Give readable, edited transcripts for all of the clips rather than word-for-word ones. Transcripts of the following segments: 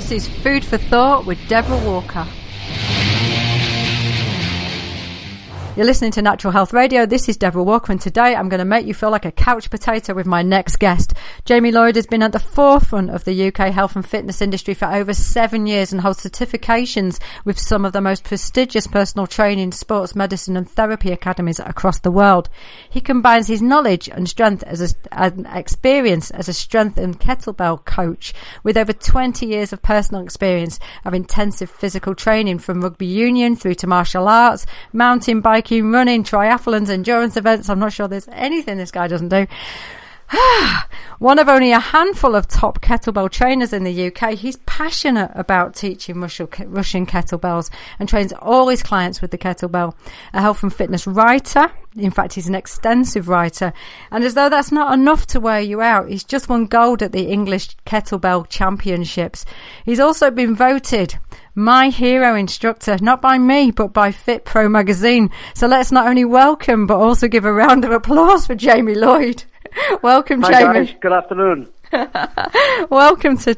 This is Food for Thought with Deborah Walker. You're listening to Natural Health Radio. This is Deborah Walker, and today I'm going to make you feel like a couch potato with my next guest. Jamie Lloyd has been at the forefront of the UK health and fitness industry for over 7 years and holds certifications with some of the most prestigious personal training, sports medicine and therapy academies across the world. He combines his knowledge and strength and experience as a strength and kettlebell coach with over 20 years of personal experience of intensive physical training from rugby union through to martial arts, mountain biking, running, triathlons, endurance events. I'm not sure there's anything this guy doesn't do. One of only a handful of top kettlebell trainers in the UK, he's passionate about teaching Russian kettlebells and trains all his clients with the kettlebell. A health and fitness writer. In fact, he's an extensive writer. And as though that's not enough to wear you out, he's just won gold at the English Kettlebell Chsmpionships. He's also been voted my hero instructor, not by me, but by Fit Pro magazine. So let's not only welcome, but also give a round of applause for Jamie Lloyd. Welcome, Jamie. Hi guys, good afternoon. Welcome to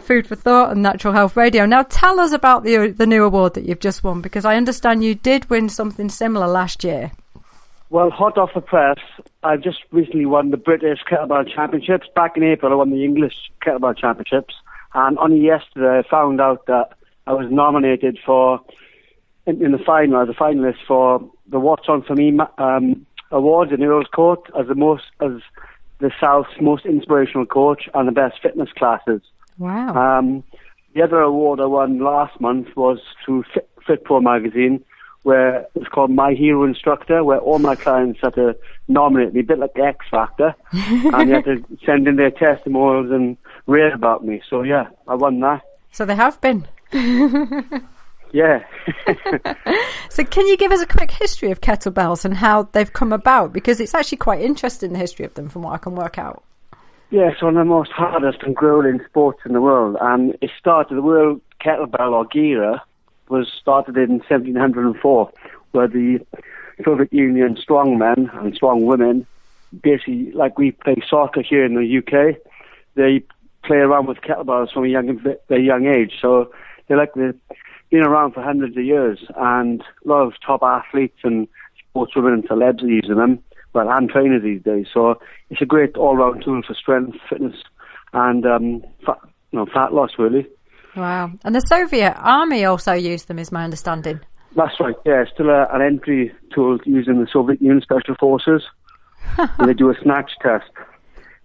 Food for Thought and Natural Health Radio. Now tell us about the new award that you've just won, because I understand you did win something similar last year. Well, hot off the press, I've just recently won the British Kettlebell Championships. Back in April, I won the English Kettlebell Championships. And only yesterday, I found out that I was nominated in the final, as a finalist for the What's On For Me Awards in Earls Court as the South's most inspirational coach and the best fitness classes. Wow. The other award I won last month was through Fit Pro magazine, where it's called My Hero Instructor, where all my clients had to nominate me, a bit like the X Factor, and they had to send in their testimonials and rate about me. So yeah, I won that. So they have been. Yeah. So can you give us a quick history of kettlebells and how they've come about? Because it's actually quite interesting, the history of them, from what I can work out. Yeah, it's one of the most hardest and grueling sports in the world. And it started, the World Kettlebell or GIRA was started in 1704, where the Soviet Union strongmen and strong women, basically like we play soccer here in the UK, they play around with kettlebells from a young age. So they've been around for hundreds of years, and a lot of top athletes and sportswomen and celebs are using them, and trainers these days. So it's a great all-round tool for strength, fitness, and fat loss, really. Wow. And the Soviet Army also used them, is my understanding. That's right, yeah. It's still an entry tool using the Soviet Union Special Forces. And they do a snatch test.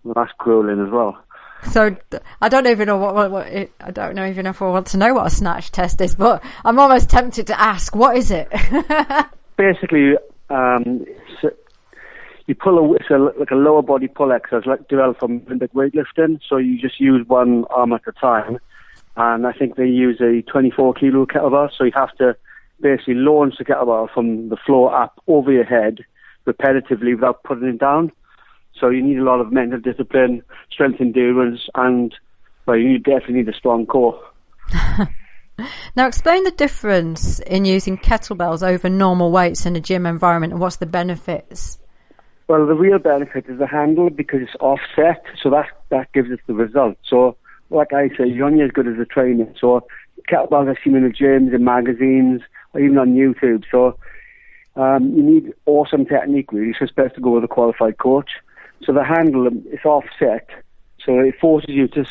Well, that's grueling as well. So I don't even know I don't know even if I want to know what a snatch test is, but I'm almost tempted to ask, what is it? Basically, you pull like a lower body pull exercise, like developed from Olympic weightlifting. So you just use one arm at a time, and I think they use a 24 kilo kettlebell. So you have to basically launch the kettlebell from the floor up over your head repetitively without putting it down. So you need a lot of mental discipline, strength, endurance, and you definitely need a strong core. Now explain the difference in using kettlebells over normal weights in a gym environment, and what's the benefits? Well, the real benefit is the handle, because it's offset, so that gives us the result. So like I say, you're only as good as the training. So kettlebells I've seen in the gyms, in magazines, or even on YouTube. So you need awesome technique, really, so it's best to go with a qualified coach. So the handle is offset, so it forces you to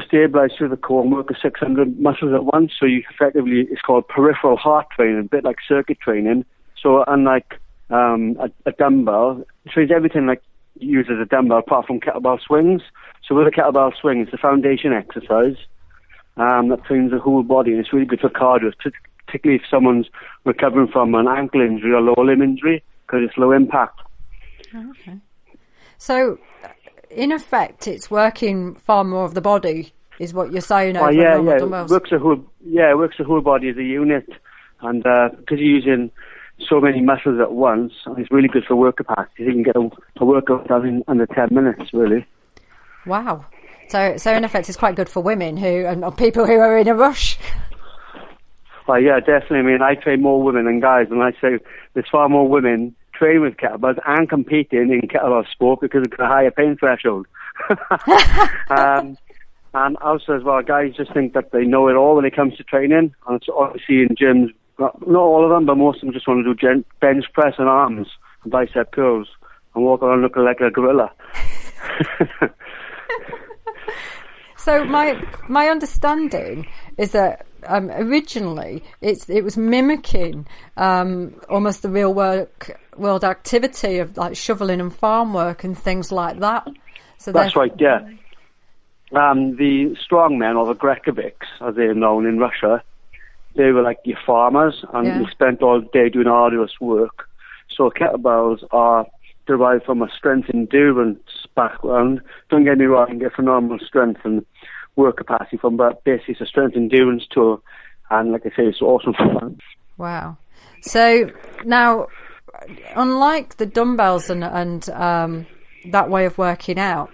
stabilize through the core and work with 600 muscles at once. So you effectively, it's called peripheral heart training, a bit like circuit training. So unlike a dumbbell, it trains everything like you use as a dumbbell apart from kettlebell swings. So with a kettlebell swing, it's a foundation exercise that trains the whole body, and it's really good for cardio, particularly if someone's recovering from an ankle injury or lower limb injury, because it's low impact. Okay. So, in effect, it's working far more of the body, is what you're saying over normal dumbbells. It works the whole body as a unit, and because you're using so many muscles at once, it's really good for work capacity. You can get a workout done in under 10 minutes, really. Wow. So in effect, it's quite good for women and people who are in a rush. Well, yeah, definitely. I mean, I train more women than guys, and I say there's far more women train with kettlebells and competing in kettlebell sport because it's a higher pain threshold. And also as well, guys just think that they know it all when it comes to training. And it's obviously in gyms, not all of them, but most of them just want to do bench press and arms and bicep curls and walk around looking like a gorilla. So my understanding is that originally it was mimicking almost the real world activity of like shoveling and farm work and things like that. So that's right, yeah. The strongmen, or the Grekovics, as they're known in Russia, they were like your farmers, and they spent all day doing arduous work. So kettlebells are derived from a strength endurance background. Don't get me wrong, you get phenomenal strength and work capacity from, but basically it's a strength endurance tool, and like I say, it's awesome for fun. Wow. So now, unlike the dumbbells and that way of working out,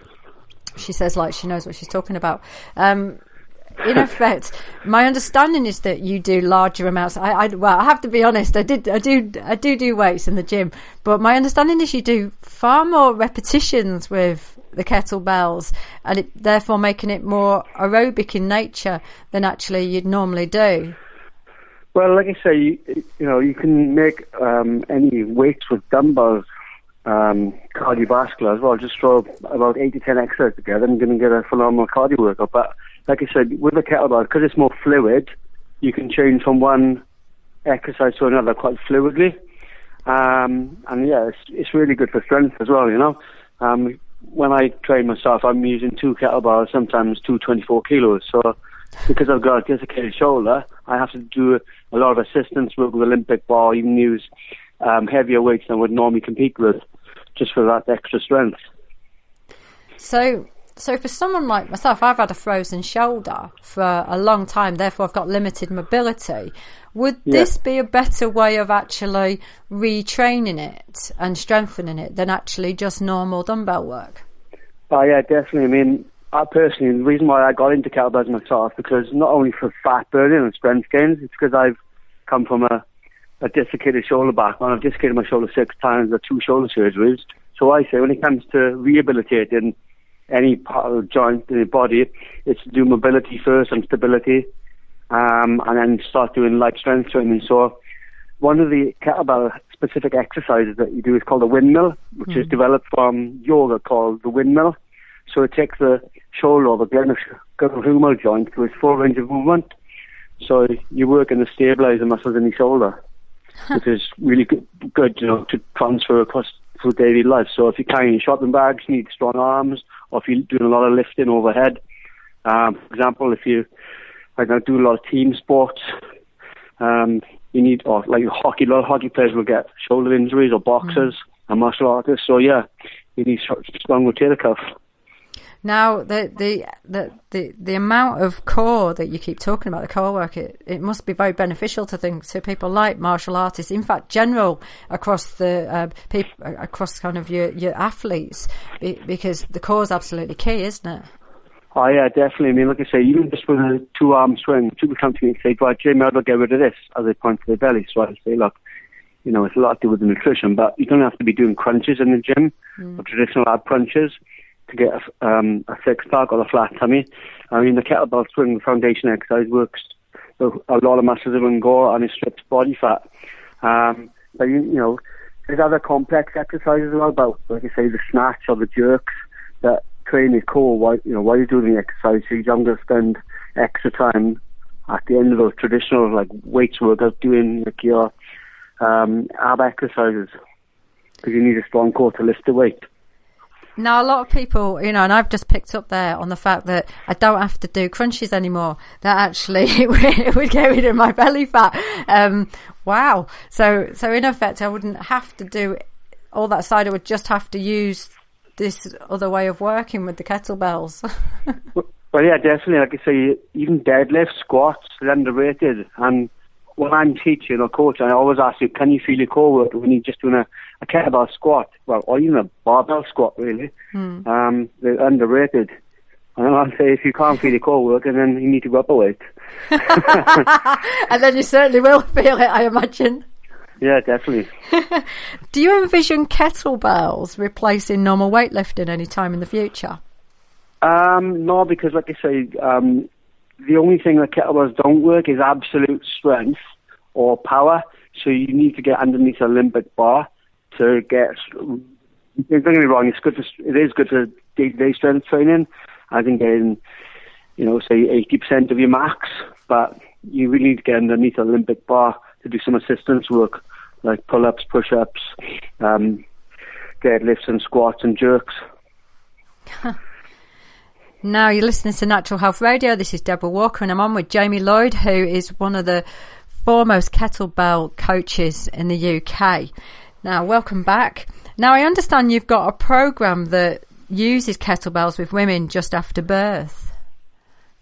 she says like she knows what she's talking about. In effect, my understanding is that you do larger amounts. I have to be honest. I do weights in the gym, but my understanding is you do far more repetitions with the kettlebells, and therefore making it more aerobic in nature than actually you'd normally do. Well, like I say, you can make any weights with dumbbells cardiovascular as well. Just throw about 8 to 10 exercises together and you're going to get a phenomenal cardio workout. But like I said, with the kettlebell, because it's more fluid, you can change from one exercise to another quite fluidly. And yeah, it's really good for strength as well, when I train myself, I'm using 2 kettlebells, sometimes 2 24 kilos. So because I've got a desiccated shoulder, I have to do a lot of assistance with the Olympic bar, even use heavier weights than I would normally compete with, just for that extra strength. So for someone like myself, I've had a frozen shoulder for a long time, therefore I've got limited mobility. Would this be a better way of actually retraining it and strengthening it than actually just normal dumbbell work? Oh yeah, definitely. I mean, I personally, the reason why I got into kettlebells myself, because not only for fat burning and strength gains, it's because I've come from a desiccated shoulder background. I've desiccated my shoulder 6 times with 2 shoulder surgeries. So I say when it comes to rehabilitating any part of the joint in the body, it's to do mobility first and stability, and then start doing light strength training. So one of the kettlebell specific exercises that you do is called a windmill, which is developed from yoga, called the windmill. So it takes the shoulder or the glenohumeral joint to its full range of movement. So you work in the stabilizer muscles in the shoulder, which is really good, to transfer across through daily life. So if you're carrying shopping bags, you need strong arms, or if you're doing a lot of lifting overhead. For example, if you do a lot of team sports, you need, or like hockey, a lot of hockey players will get shoulder injuries, or boxers and martial artists. So yeah, you need strong rotator cuff. Now, the amount of core that you keep talking about, the core work, it must be very beneficial to people like martial artists. In fact, general across the across kind of your athletes, because the core is absolutely key, isn't it? Oh yeah, definitely. I mean, like I say, even just with a 2-arm swing, people come to me and say, "Right, Jamie, how do I get rid of this?" As they point to their belly. So I say, look, it's a lot to do with the nutrition, but you don't have to be doing crunches in the gym, or traditional ab crunches, to get a six-pack or a flat tummy. I mean, the kettlebell swing foundation exercise works a lot of muscles in core, and it strips body fat. But there's other complex exercises as well, about, like I say, the snatch or the jerks that train your core while you're doing the exercise. So you don't have to spend extra time at the end of those traditional weights workout doing your ab exercises, because you need a strong core to lift the weight. Now, a lot of people, and I've just picked up there on the fact that I don't have to do crunches anymore. That actually would get rid of my belly fat. Wow. So in effect, I wouldn't have to do all that side. I would just have to use this other way of working with the kettlebells. Well, yeah, definitely. Like I say, even deadlifts, squats, they're underrated. And when I'm teaching or coaching, I always ask you, can you feel your core work when you're just doing a kettlebell squat? Well, or even a barbell squat, really. They're underrated. And I'll say, if you can't feel your core work, then you need to go up a weight. And then you certainly will feel it, I imagine. Yeah, definitely. Do you envision kettlebells replacing normal weightlifting any time in the future? No, because like I say, the only thing that kettlebells don't work is absolute strength or power. So you need to get underneath a limbic bar to get. Don't get me wrong, it is good for day-to-day strength training. I think getting, say 80% of your max, but you really need to get underneath a limbic bar to do some assistance work, like pull-ups, push-ups, deadlifts and squats and jerks. Now you're listening to Natural Health Radio. This is Deborah Walker and I'm on with Jamie Lloyd, who is one of the foremost kettlebell coaches in the UK. Now, welcome back. Now, I understand you've got a program that uses kettlebells with women just after birth.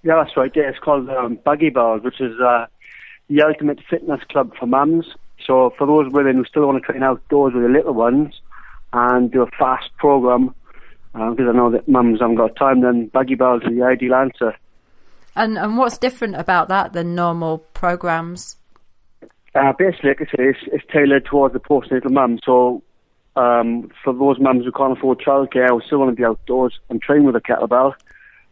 Yeah, that's right. Yeah, it's called Buggy Bells, which is the ultimate fitness club for mums. So for those women who still want to train outdoors with the little ones and do a fast program, because I know that mums haven't got time, then Buggy Bells is the ideal answer. And what's different about that than normal programs? Basically, like I say, it's tailored towards the postnatal mum. So for those mums who can't afford childcare or still want to be outdoors and train with a kettlebell,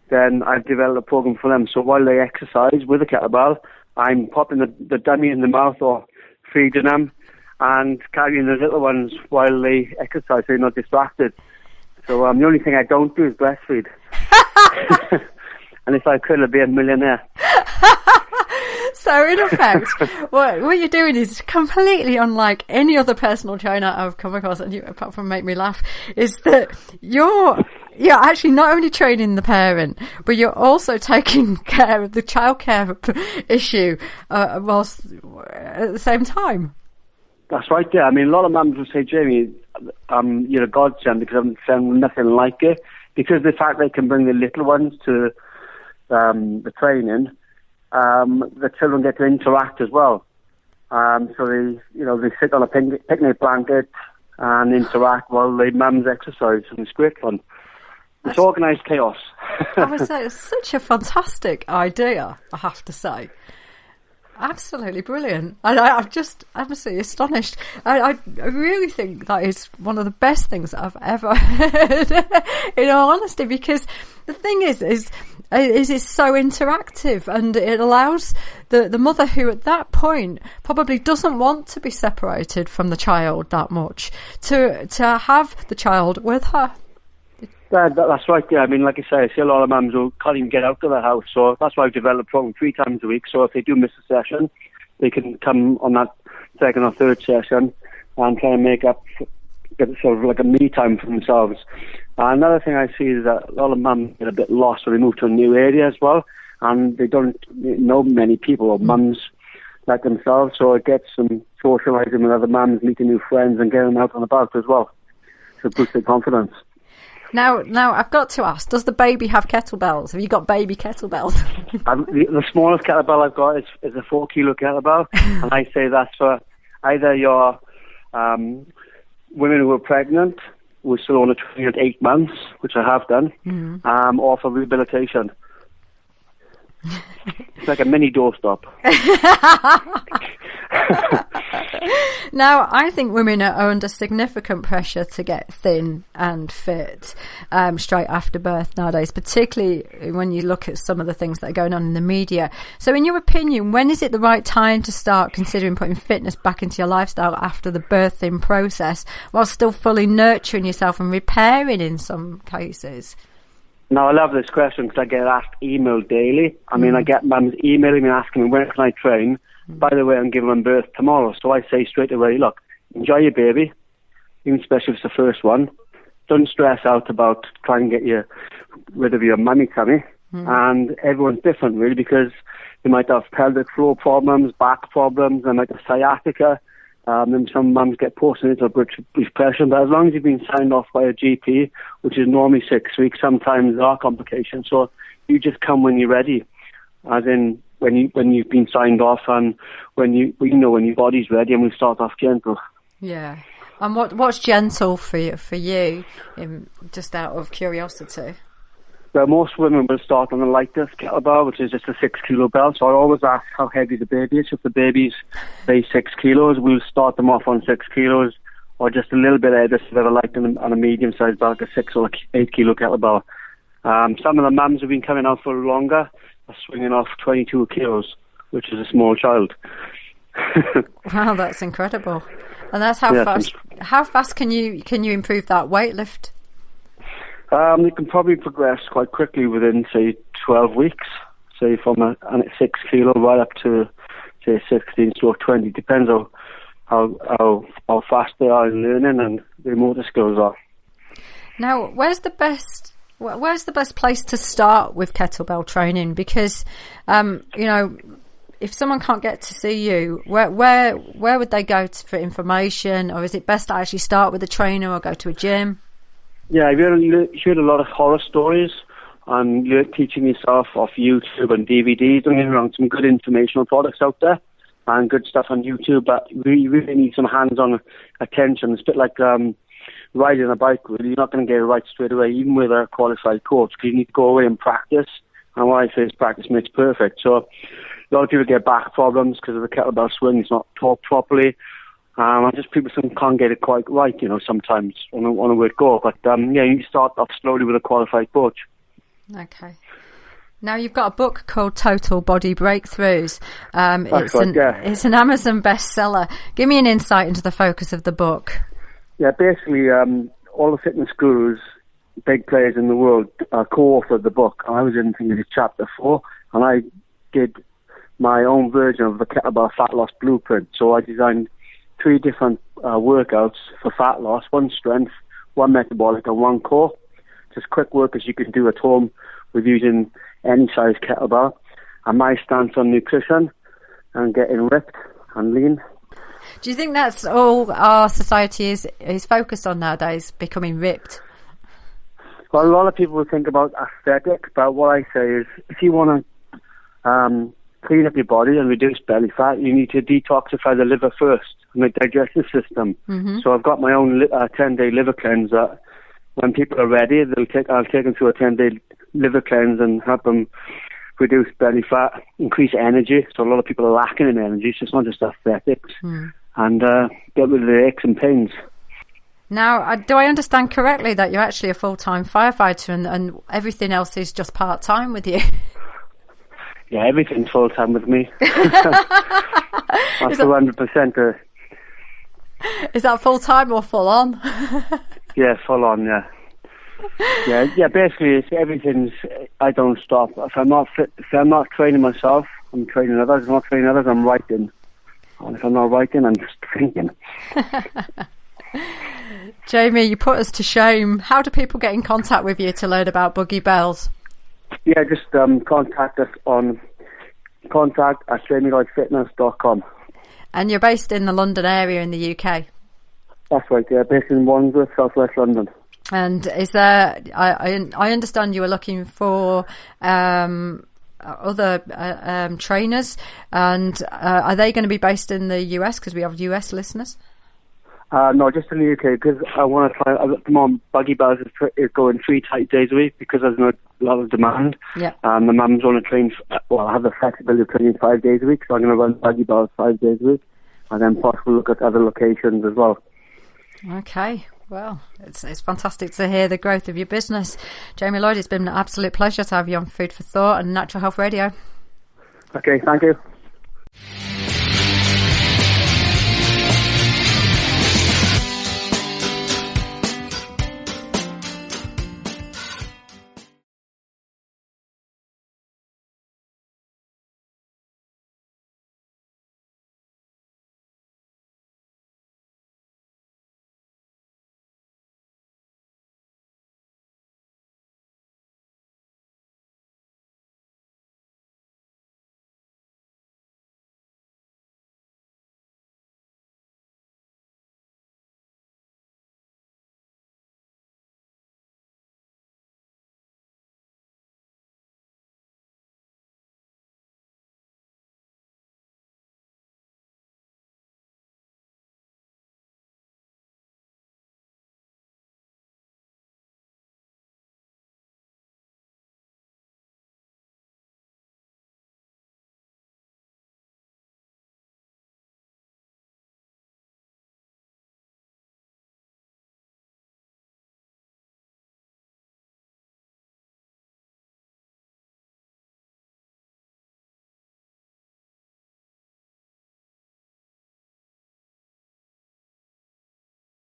then I've developed a program for them. So while they exercise with a kettlebell, I'm popping the dummy in the mouth or feeding them and carrying the little ones while they exercise so they're not distracted. So the only thing I don't do is breastfeed. And if I could, I'd be a millionaire. So in effect, what you're doing is completely unlike any other personal trainer I've come across, and apart from make me laugh, is that you're actually not only training the parent, but you're also taking care of the childcare issue whilst at the same time. That's right, yeah. I mean, a lot of mums will say, Jamie, you're a godsend because I've found nothing like it. Because the fact they can bring the little ones to the training, the children get to interact as well. So they sit on a picnic blanket and interact while the mums exercise, and it's great fun. It's organised chaos. I would say it's such a fantastic idea, I have to say. Absolutely brilliant. I'm absolutely astonished. I really think that is one of the best things that I've ever heard, in all honesty, because the thing is it's so interactive, and it allows the mother, who at that point probably doesn't want to be separated from the child that much, to have the child with her. That's right, yeah. I mean, like I say, I see a lot of mums who can't even get out of the house, so that's why I've developed a program 3 times a week, so if they do miss a session, they can come on that second or third session and try and make up, get sort of like a me time for themselves. Another thing I see is that a lot of mums get a bit lost when they move to a new area as well, and they don't know many people or mums like themselves, so it gets them socialising with other mums, meeting new friends and getting them out and about as well, to boost their confidence. Now, I've got to ask, does the baby have kettlebells? Have you got baby kettlebells? The smallest kettlebell I've got is a 4 kilo kettlebell, and I say that's for either your women who are pregnant, who still want to train at 8 months, which I have done, or for rehabilitation. It's like a mini doorstop. Now, I think women are under significant pressure to get thin and fit straight after birth nowadays, particularly when you look at some of the things that are going on in the media. So in your opinion, when is it the right time to start considering putting fitness back into your lifestyle after the birthing process, while still fully nurturing yourself and repairing in some cases? Now, I love this question because I get asked email daily. I mean, I get mums emailing me asking me, when can I train? By the way, I'm giving them birth tomorrow. So I say straight away, look, enjoy your baby, even especially if it's the first one. Don't stress out about trying to get rid of your mummy tummy. And everyone's different, really, because they might have pelvic floor problems, back problems, they might have sciatica. Then some mums get postnatal depression, but as long as you've been signed off by a GP, which is normally 6 weeks, sometimes there are complications. So you just come when you're ready, as in when you've been signed off, and when your body's ready, and we start off gentle. Yeah. And what's gentle for you, just out of curiosity? Well, most women will start on the lightest kettlebell, which is just a 6 kilo bell. So I always ask how heavy the baby is. If the baby's, say, 6 kilos, we'll start them off on 6 kilos, or just a little bit heavier, so they're light on a medium-sized bell, like a 6 or 8 kilo kettlebell. Some of the mums have been coming out for longer, are swinging off 22 kilos, which is a small child. Wow, that's incredible. And that's how fast. How fast can you improve that weight lift? You can probably progress quite quickly within, say, 12 weeks. Say from a 6 kilo right up to, say, 16 to 20. Depends on how fast they are in learning and their motor skills are. Now, where's the best place to start with kettlebell training? Because if someone can't get to see you, where would they go for information, or is it best to actually start with a trainer or go to a gym? Yeah, I've heard a lot of horror stories, and you're teaching yourself off YouTube and DVDs. Don't get me wrong, some good informational products out there and good stuff on YouTube, but you really need some hands-on attention. It's a bit like riding a bike. Really, you're not going to get it right straight away, even with a qualified coach, because you need to go away and practice. And what I say is practice makes perfect. So a lot of people get back problems because of the kettlebell swing. It's not taught properly. And just people can't get it quite right, sometimes on a word go. But you need to start off slowly with a qualified coach. Okay. Now you've got a book called Total Body Breakthroughs. It's an Amazon bestseller. Give me an insight into the focus of the book. Yeah, basically, all the fitness gurus, big players in the world, co-authored the book. I was in chapter 4, and I did my own version of the kettlebell fat loss blueprint. So I designed 3 different workouts for fat loss: 1 strength, 1 metabolic, and 1 core. Just quick workouts you can do at home with using any size kettlebell. And my stance on nutrition and getting ripped and lean. Do you think that's all our society is focused on nowadays, becoming ripped? Well, a lot of people will think about aesthetic, but what I say is, if you want to clean up your body and reduce belly fat, you need to detoxify the liver first and the digestive system. Mm-hmm. So I've got my own 10-day liver cleanse that when people are ready, I'll take them through a 10-day liver cleanse and help them reduce belly fat, increase energy. So a lot of people are lacking in energy, so it's not just aesthetics. And get rid of the aches and pains. Now, do I understand correctly that you're actually a full-time firefighter and everything else is just part-time with you? Yeah, everything's full-time with me. That's 100%. Is that full-time or full-on? Yeah, full-on, yeah. Yeah. Basically, everything's. I don't stop. If I'm not not training myself, I'm training others. If I'm not training others, I'm writing. And if I'm not writing, I'm just thinking. Jamie, you put us to shame. How do people get in contact with you to learn about Boogie Bells? Yeah, just contact us on contact@jamielloydfitness.com. And you're based in the London area in the UK? That's right, yeah, based in Wandsworth, southwest London. And is there, I understand you were looking for other trainers, and are they going to be based in the US, because we have US listeners? No, just in the UK, because I want to try. At the moment, Buggy Bells is going 3 tight days a week because there's not a lot of demand. Yeah. The mums want to train. Well, I have the flexibility of training 5 days a week, so I'm going to run Buggy Bells 5 days a week, and then possibly look at other locations as well. Okay. Well, it's fantastic to hear the growth of your business. Jamie Lloyd, it's been an absolute pleasure to have you on Food for Thought and Natural Health Radio. Okay, thank you.